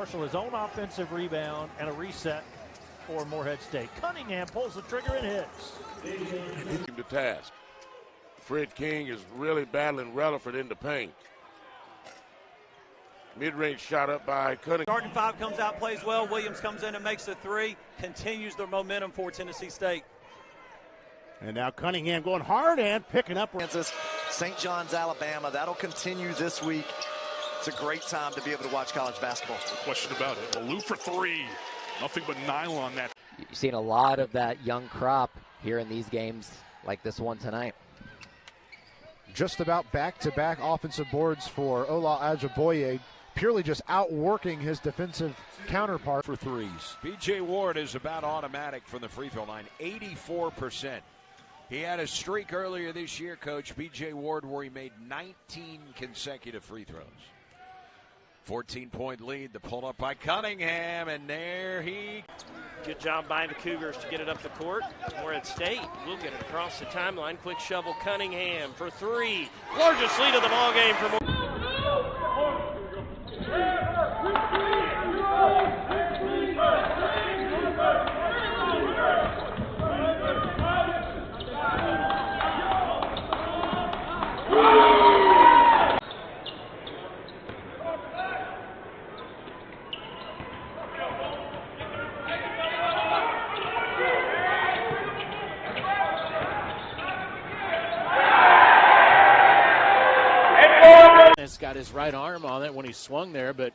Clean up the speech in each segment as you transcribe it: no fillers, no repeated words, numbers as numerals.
Marshall his own offensive rebound and a reset for Morehead State. Cunningham pulls the trigger and hits. The task. Fred King is really battling Rutherford in the paint. Mid-range shot up by Cunningham. Starting five comes out, plays well. Williams comes in and makes the three. Continues the momentum for Tennessee State. And now Cunningham going hard and picking up. Kansas, St. John's, Alabama. That'll continue this week. It's a great time to be able to watch college basketball. No question about it. Alou for three. Nothing but nylon that. You've seen a lot of that young crop here in these games like this one tonight. Just about back-to-back offensive boards for Ola Ajiboye, purely just outworking his defensive counterpart. For threes. B.J. Ward is about automatic from the free throw line, 84%. He had a streak earlier this year, Coach, B.J. Ward, where he made 19 consecutive free throws. 14-point lead, the pull up by Cunningham, and there he. Good job by the Cougars to get it up the court. Morehead State will get it across the timeline. Quick shovel, Cunningham for three. Largest lead of the ball game for Morehead. It's got his right arm on it when he swung there, but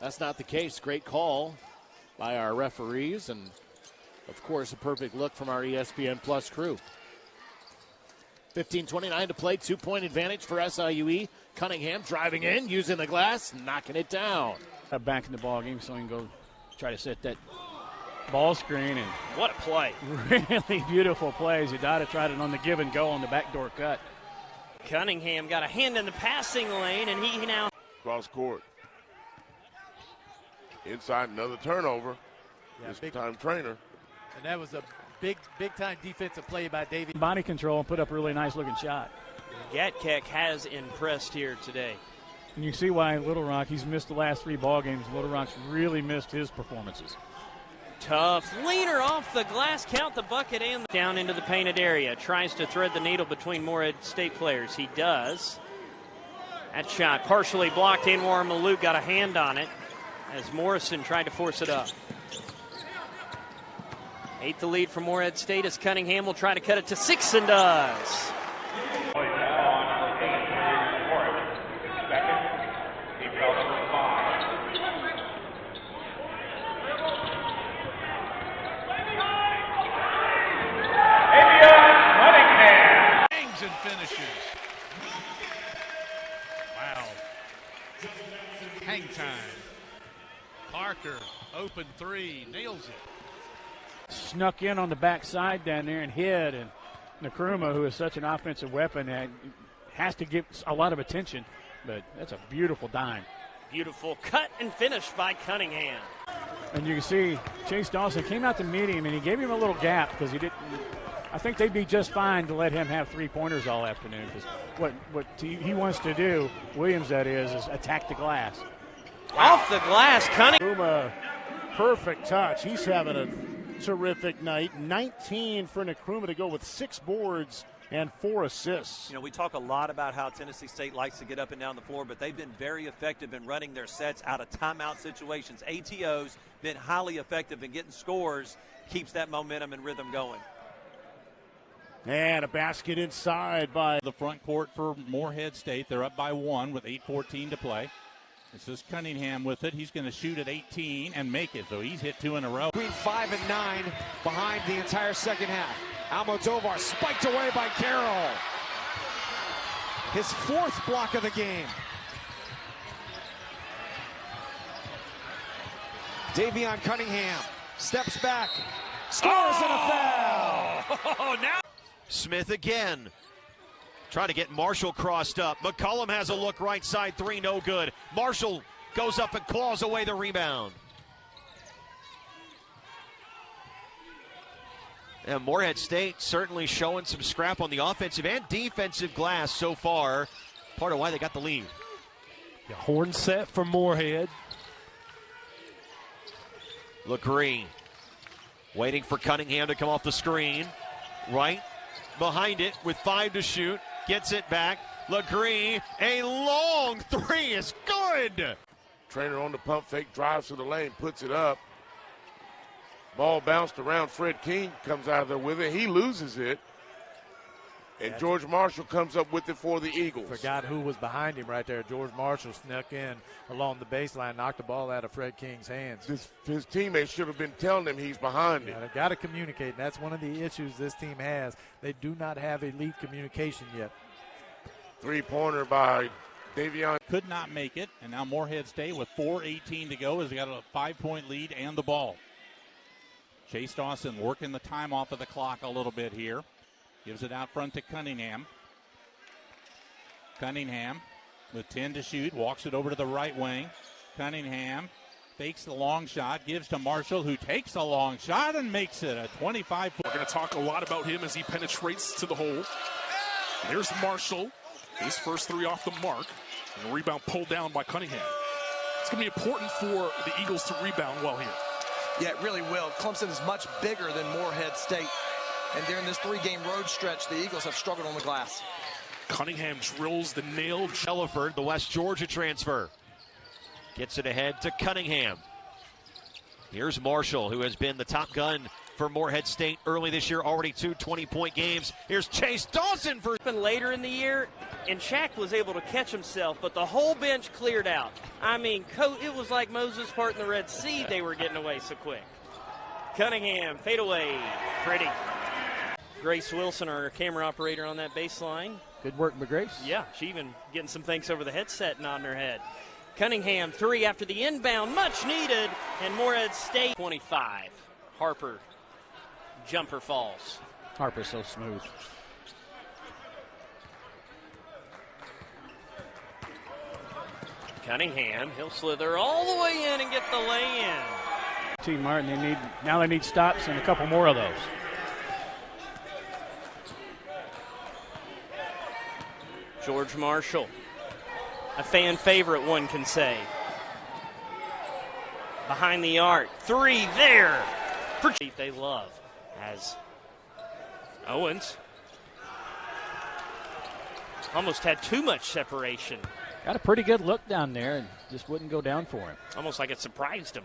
that's not the case. Great call by our referees, and of course a perfect look from our ESPN Plus crew. 15:29 to play, 2-point advantage for SIUE. Cunningham driving in, using the glass, knocking it down. Back in the ball game so he can go try to set that ball screen. And what a play. Really beautiful plays. Udata tried it on the give and go on the backdoor cut. Cunningham got a hand in the passing lane, and he now. Cross court. Inside, another turnover. Yeah, this time trainer. And that was a big-time defensive play by Davion. Body control and put up a really nice-looking shot. Gatkek has impressed here today. And you see why Little Rock, he's missed the last 3 ball games. Little Rock's really missed his performances. Tough leaner off the glass, count the bucket and down into the painted area. Tries to thread the needle between Morehead State players. He does. That shot partially blocked. Anwar Malouk got a hand on it as Morrison tried to force it up. 8 the lead for Morehead State as Cunningham will try to cut it to 6 and does. And finishes. Wow. Hang time. Parker, open three, nails it. Snuck in on the backside down there and hid. And Nkrumah, who is such an offensive weapon, has to get a lot of attention. But that's a beautiful dime. Beautiful cut and finish by Cunningham. And you can see Chase Dawson came out to meet him, and he gave him a little gap because he didn't. I think they'd be just fine to let him have 3-pointers all afternoon because what he wants to do, Williams that is attack the glass. Wow. Off the glass, Cunningham. Perfect touch. He's having a terrific night. 19 for Nkrumah to go with 6 boards and 4 assists. You know, we talk a lot about how Tennessee State likes to get up and down the floor, but they've been very effective in running their sets out of timeout situations. ATO's been highly effective in getting scores, keeps that momentum and rhythm going. And a basket inside by the front court for Morehead State. They're up by 1 with 8:14 to play. This is Cunningham with it. He's going to shoot at 18 and make it. So he's hit 2 in a row. Between 5 and 9 behind the entire second half. Almodovar spiked away by Carroll. His 4th block of the game. Davion Cunningham steps back, scores and a foul. Oh, now Smith again. Trying to get Marshall crossed up. McCollum has a look right side 3, no good. Marshall goes up and claws away the rebound. And Morehead State certainly showing some scrap on the offensive and defensive glass so far. Part of why they got the lead. Horn set for Morehead. LeGree waiting for Cunningham to come off the screen. Right behind it with 5 to shoot. Gets it back. LeGree, a long three is good. Trainer on the pump fake, drives to the lane, puts it up. Ball bounced around. Fred King comes out of there with it. He loses it. And George Marshall comes up with it for the Eagles. Forgot who was behind him right there. George Marshall snuck in along the baseline, knocked the ball out of Fred King's hands. His teammates should have been telling him he's behind him. They got to communicate, and that's one of the issues this team has. They do not have elite communication yet. Three-pointer by Davion. Could not make it, and now Morehead State with 4:18 to go has got a 5-point lead and the ball. Chase Dawson working the time off of the clock a little bit here. Gives it out front to Cunningham. Cunningham with 10 to shoot, walks it over to the right wing. Cunningham fakes the long shot, gives to Marshall, who takes the long shot and makes it a 25. We're going to talk a lot about him as he penetrates to the hole. There's Marshall, his first three off the mark, and a rebound pulled down by Cunningham. It's going to be important for the Eagles to rebound well here. Yeah, it really will. Clemson is much bigger than Morehead State. And during this 3-game road stretch, the Eagles have struggled on the glass. Cunningham drills the nail. Elliford, the West Georgia transfer, gets it ahead to Cunningham. Here's Marshall, who has been the top gun for Morehead State early this year, already 2 20-point games. Here's Chase Dawson for later in the year, and Shaq was able to catch himself, but the whole bench cleared out. I mean, it was like Moses parting the Red Sea. They were getting away so quick. Cunningham, fade away, pretty. Grace Wilson, our camera operator on that baseline. Good work, McGrace. Yeah, she even getting some things over the headset nodding her head. Cunningham, 3 after the inbound, much needed, and Morehead State, 25. Harper, jumper falls. Harper's so smooth. Cunningham, he'll slither all the way in and get the lay-in. T. Martin, they need stops and a couple more of those. George Marshall, a fan favorite, one can say. Behind the arc, 3 there. For they love as Owens almost had too much separation. Got a pretty good look down there and just wouldn't go down for him. Almost like it surprised him,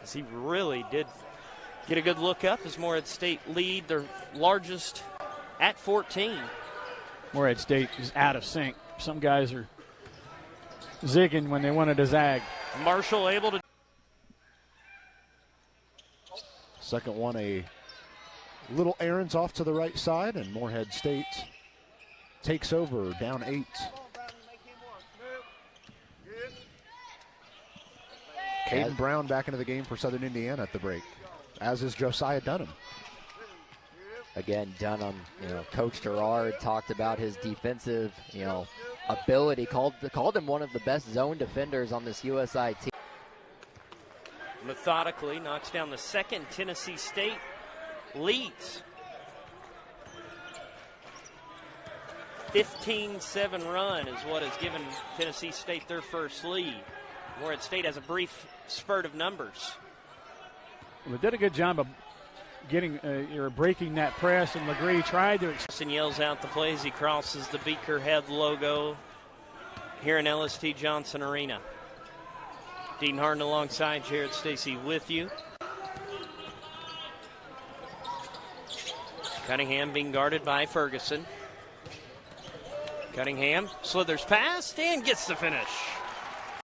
as he really did get a good look up as Morehead State lead their largest at 14. Morehead State is out of sync. Some guys are zigging when they wanted to zag. Marshall able to. Second one, a little errands off to the right side, and Morehead State takes over, down 8. Caden Brown back into the game for Southern Indiana at the break, as is Josiah Dunham. Again, Dunham, Coach Gerard talked about his defensive, ability. Called him one of the best zone defenders on this USI team. Methodically knocks down the second. Tennessee State leads. 15-7 run is what has given Tennessee State their first lead. Morehead State has a brief spurt of numbers. Well, they did a good job of breaking that press, and LeGree tried to. And yells out the play as he crosses the Beaker Head logo here in LST Johnson Arena. Dean Harden alongside Jared Stacy with you. Cunningham being guarded by Ferguson. Cunningham slithers past and gets the finish.